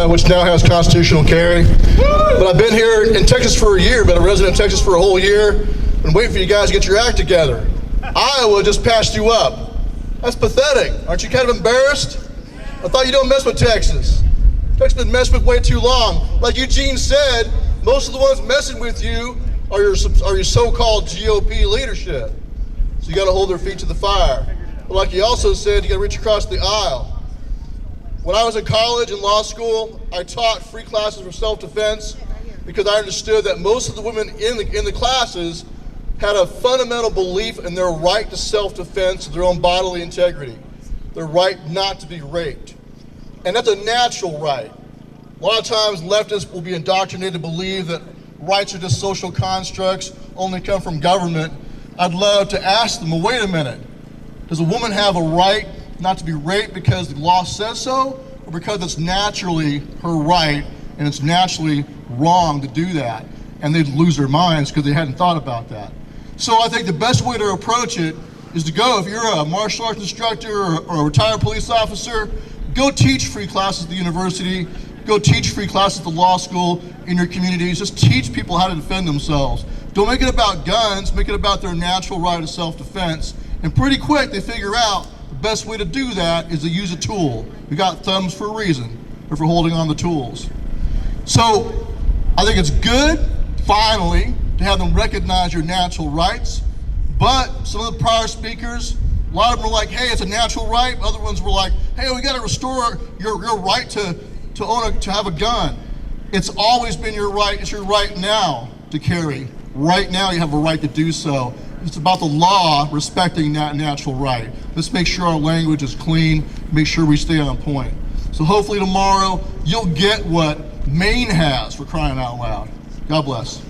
which now has constitutional carry. But I've been here in Texas for a year, been a resident of Texas for a whole year, been waiting for you guys to get your act together. Iowa just passed you up. That's pathetic. Aren't you kind of embarrassed? I thought you don't mess with Texas. Texas has been messed with way too long. Like Eugene said, most of the ones messing with you are your so-called GOP leadership. So you got to hold their feet to the fire. But like he also said, you got to reach across the aisle. When I was in college and law school, I taught free classes for self-defense because I understood that most of the women in the classes had a fundamental belief in their right to self-defense, their own bodily integrity, their right not to be raped. And that's a natural right. A lot of times leftists will be indoctrinated to believe that rights are just social constructs, only come from government. I'd love to ask them, well, wait a minute. Does a woman have a right not to be raped because the law says so, or because it's naturally her right and it's naturally wrong to do that? And they'd lose their minds because they hadn't thought about that. So I think the best way to approach it is to go, if you're a martial arts instructor or a retired police officer, go teach free classes at the university, go teach free classes at the law school in your communities. Just teach people how to defend themselves. Don't make it about guns, make it about their natural right of self-defense. And pretty quick they figure out the best way to do that is to use a tool. We got thumbs for a reason. They're for holding on the tools. So I think it's good, finally, to have them recognize your natural rights. But some of the prior speakers, a lot of them were like, hey, it's a natural right. Other ones were like, hey, we got to restore your right to have a gun. It's always been your right. It's your right now to carry. Right now you have a right to do so. It's about the law respecting that natural right. Let's make sure our language is clean, make sure we stay on point. So hopefully tomorrow you'll get what Maine has, for crying out loud. God bless.